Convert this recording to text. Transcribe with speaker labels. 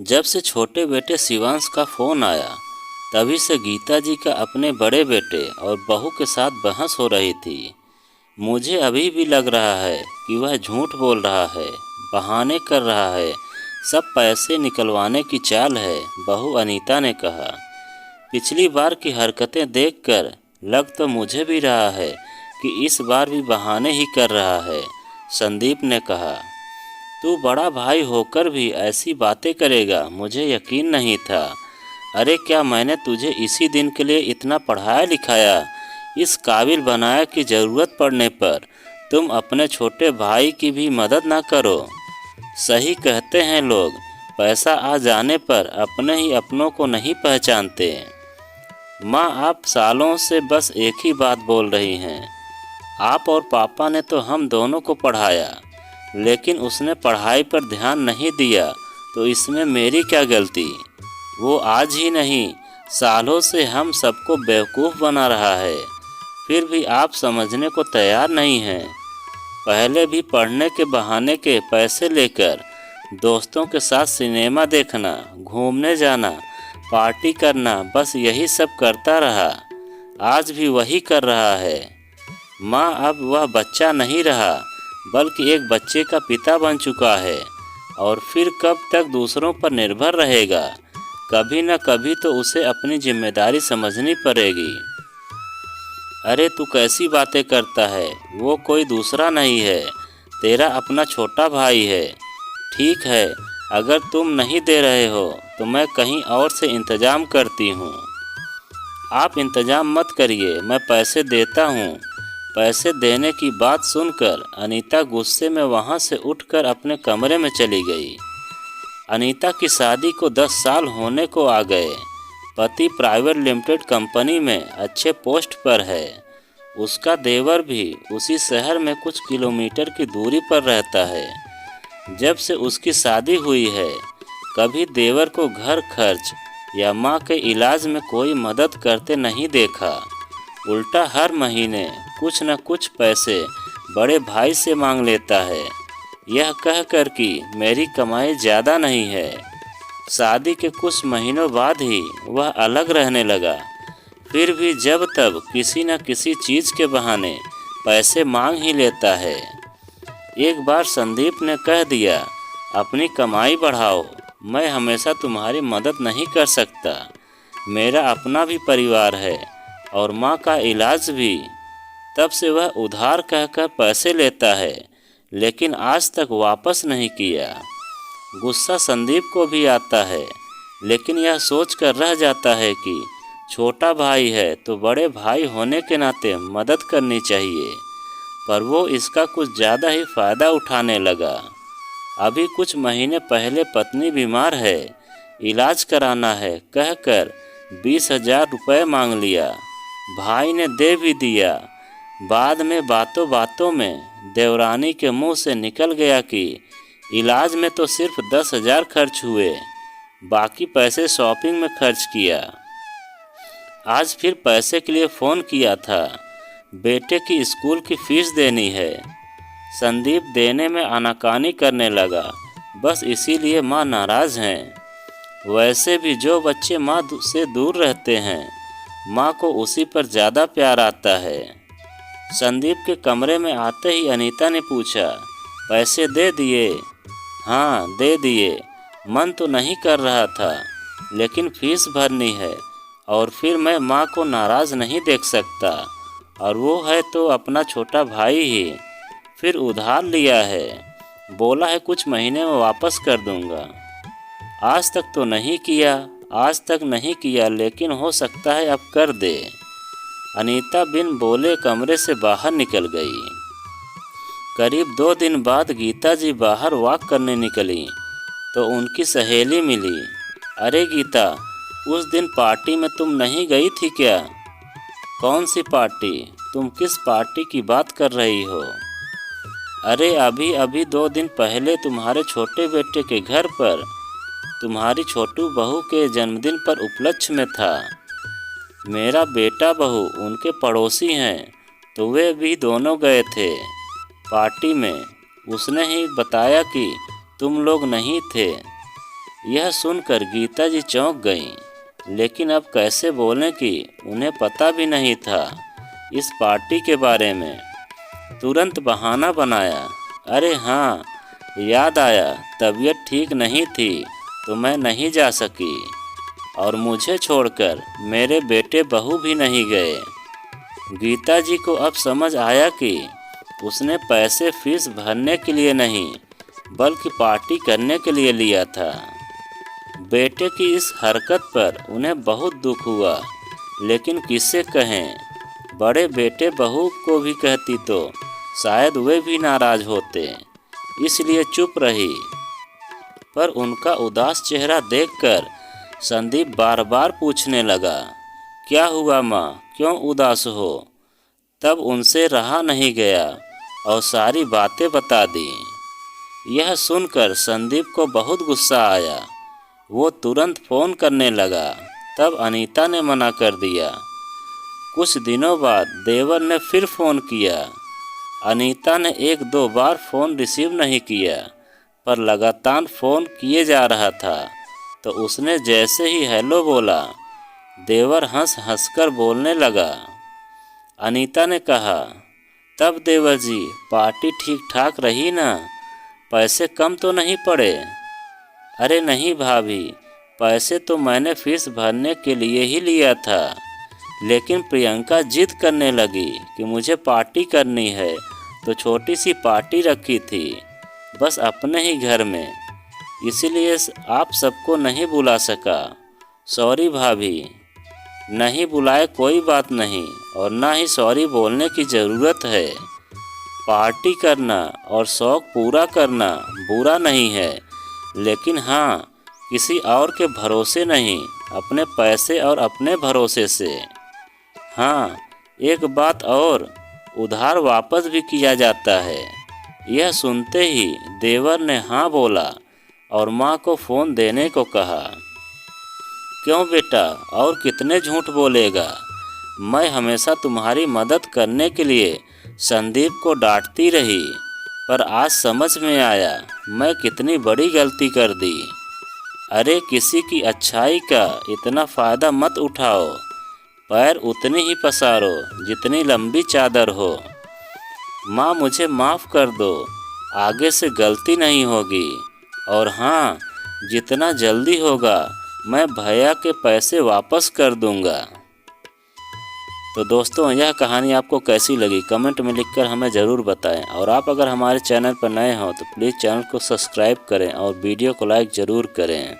Speaker 1: जब से छोटे बेटे शिवांश का फ़ोन आया, तभी से गीता जी का अपने बड़े बेटे और बहू के साथ बहस हो रही थी। मुझे अभी भी लग रहा है कि वह झूठ बोल रहा है, बहाने कर रहा है, सब पैसे निकलवाने की चाल है, बहू अनीता ने कहा। पिछली बार की हरकतें देखकर लग तो मुझे भी रहा है कि इस बार भी बहाने ही कर रहा है, संदीप ने कहा। तू बड़ा भाई होकर भी ऐसी बातें करेगा, मुझे यकीन नहीं था। अरे क्या मैंने तुझे इसी दिन के लिए इतना पढ़ाया लिखाया, इस काबिल बनाया कि ज़रूरत पड़ने पर तुम अपने छोटे भाई की भी मदद ना करो। सही कहते हैं लोग, पैसा आ जाने पर अपने ही अपनों को नहीं पहचानते। माँ, आप सालों से बस एक ही बात बोल रही हैं। आप और पापा ने तो हम दोनों को पढ़ाया, लेकिन उसने पढ़ाई पर ध्यान नहीं दिया, तो इसमें मेरी क्या गलती। वो आज ही नहीं, सालों से हम सबको बेवकूफ़ बना रहा है, फिर भी आप समझने को तैयार नहीं हैं। पहले भी पढ़ने के बहाने के पैसे लेकर दोस्तों के साथ सिनेमा देखना, घूमने जाना, पार्टी करना, बस यही सब करता रहा। आज भी वही कर रहा है। माँ, अब वह बच्चा नहीं रहा, बल्कि एक बच्चे का पिता बन चुका है, और फिर कब तक दूसरों पर निर्भर रहेगा। कभी न कभी तो उसे अपनी जिम्मेदारी समझनी पड़ेगी। अरे तू कैसी बातें करता है, वो कोई दूसरा नहीं है, तेरा अपना छोटा भाई है। ठीक है, अगर तुम नहीं दे रहे हो तो मैं कहीं और से इंतज़ाम करती हूँ। आप इंतज़ाम मत करिए, मैं पैसे देता हूँ। पैसे देने की बात सुनकर अनीता गुस्से में वहाँ से उठकर अपने कमरे में चली गई। अनीता की शादी को 10 साल होने को आ गए। पति प्राइवेट लिमिटेड कंपनी में अच्छे पोस्ट पर है। उसका देवर भी उसी शहर में कुछ किलोमीटर की दूरी पर रहता है। जब से उसकी शादी हुई है, कभी देवर को घर खर्च या माँ के इलाज में कोई मदद करते नहीं देखा। उल्टा हर महीने कुछ न कुछ पैसे बड़े भाई से मांग लेता है, यह कहकर कि मेरी कमाई ज़्यादा नहीं है। शादी के कुछ महीनों बाद ही वह अलग रहने लगा। फिर भी जब तब किसी न किसी चीज़ के बहाने पैसे मांग ही लेता है। एक बार संदीप ने कह दिया, अपनी कमाई बढ़ाओ, मैं हमेशा तुम्हारी मदद नहीं कर सकता। मेरा अपना भी परिवार है और माँ का इलाज भी। तब से वह उधार कहकर पैसे लेता है, लेकिन आज तक वापस नहीं किया। गुस्सा संदीप को भी आता है, लेकिन यह सोचकर रह जाता है कि छोटा भाई है तो बड़े भाई होने के नाते मदद करनी चाहिए। पर वो इसका कुछ ज़्यादा ही फ़ायदा उठाने लगा। अभी कुछ महीने पहले पत्नी बीमार है, इलाज कराना है कहकर 20,000 रुपये मांग लिया। भाई ने दे भी दिया। बाद में बातों बातों में देवरानी के मुंह से निकल गया कि इलाज में तो सिर्फ 10,000 खर्च हुए, बाकी पैसे शॉपिंग में खर्च किया। आज फिर पैसे के लिए फ़ोन किया था, बेटे की स्कूल की फ़ीस देनी है। संदीप देने में आनाकानी करने लगा, बस इसीलिए माँ नाराज़ हैं। वैसे भी जो बच्चे माँ से दूर रहते हैं, माँ को उसी पर ज़्यादा प्यार आता है। संदीप के कमरे में आते ही अनीता ने पूछा, पैसे दे दिए? हाँ दे दिए। मन तो नहीं कर रहा था, लेकिन फीस भरनी है, और फिर मैं माँ को नाराज़ नहीं देख सकता, और वो है तो अपना छोटा भाई ही। फिर उधार लिया है, बोला है कुछ महीने में वापस कर दूंगा। आज तक तो नहीं किया, आज तक नहीं किया, लेकिन हो सकता है अब कर दे। अनीता बिन बोले कमरे से बाहर निकल गई। करीब 2 दिन बाद गीता जी बाहर वॉक करने निकली तो उनकी सहेली मिली। अरे गीता, उस दिन पार्टी में तुम नहीं गई थी क्या? कौन सी पार्टी? तुम किस पार्टी की बात कर रही हो? अरे अभी अभी 2 दिन पहले तुम्हारे छोटे बेटे के घर पर तुम्हारी छोटू बहू के जन्मदिन पर उपलक्ष्य में था। मेरा बेटा बहू उनके पड़ोसी हैं, तो वे भी दोनों गए थे पार्टी में। उसने ही बताया कि तुम लोग नहीं थे। यह सुनकर गीता जी चौंक गईं, लेकिन अब कैसे बोलें कि उन्हें पता भी नहीं था इस पार्टी के बारे में। तुरंत बहाना बनाया, अरे हाँ, याद आया, तबीयत ठीक नहीं थी तो मैं नहीं जा सकी, और मुझे छोड़कर मेरे बेटे बहू भी नहीं गए। गीता जी को अब समझ आया कि उसने पैसे फीस भरने के लिए नहीं बल्कि पार्टी करने के लिए लिया था। बेटे की इस हरकत पर उन्हें बहुत दुख हुआ, लेकिन किससे कहें। बड़े बेटे बहू को भी कहती तो शायद वे भी नाराज होते, इसलिए चुप रही। पर उनका उदास चेहरा देखकर संदीप बार बार पूछने लगा, क्या हुआ माँ, क्यों उदास हो? तब उनसे रहा नहीं गया और सारी बातें बता दी। यह सुनकर संदीप को बहुत गुस्सा आया। वो तुरंत फ़ोन करने लगा। तब अनीता ने मना कर दिया। कुछ दिनों बाद देवर ने फिर फ़ोन किया। अनीता ने 1-2 बार फ़ोन रिसीव नहीं किया, पर लगातार फ़ोन किए जा रहा था। तो उसने जैसे ही हेलो बोला, देवर हंस हंसकर बोलने लगा। अनीता ने कहा, तब देवर जी, पार्टी ठीक ठाक रही ना? पैसे कम तो नहीं पड़े? अरे नहीं भाभी, पैसे तो मैंने फीस भरने के लिए ही लिया था, लेकिन प्रियंका जिद करने लगी कि मुझे पार्टी करनी है, तो छोटी सी पार्टी रखी थी, बस अपने ही घर में, इसीलिए आप सबको नहीं बुला सका। सॉरी भाभी। नहीं बुलाए कोई बात नहीं, और ना ही सॉरी बोलने की ज़रूरत है। पार्टी करना और शौक़ पूरा करना बुरा नहीं है, लेकिन हाँ, किसी और के भरोसे नहीं, अपने पैसे और अपने भरोसे से। हाँ, एक बात और, उधार वापस भी किया जाता है। यह सुनते ही देवर ने हाँ बोला और माँ को फ़ोन देने को कहा। क्यों बेटा, और कितने झूठ बोलेगा? मैं हमेशा तुम्हारी मदद करने के लिए संदीप को डांटती रही, पर आज समझ में आया मैं कितनी बड़ी गलती कर दी। अरे किसी की अच्छाई का इतना फ़ायदा मत उठाओ, पैर उतनी ही पसारो जितनी लंबी चादर हो। माँ, मुझे माफ़ कर दो, आगे से गलती नहीं होगी, और हाँ, जितना जल्दी होगा मैं भैया के पैसे वापस कर दूंगा। तो दोस्तों, यह कहानी आपको कैसी लगी कमेंट में लिखकर हमें ज़रूर बताएं, और आप अगर हमारे चैनल पर नए हो तो प्लीज़ चैनल को सब्सक्राइब करें और वीडियो को लाइक ज़रूर करें।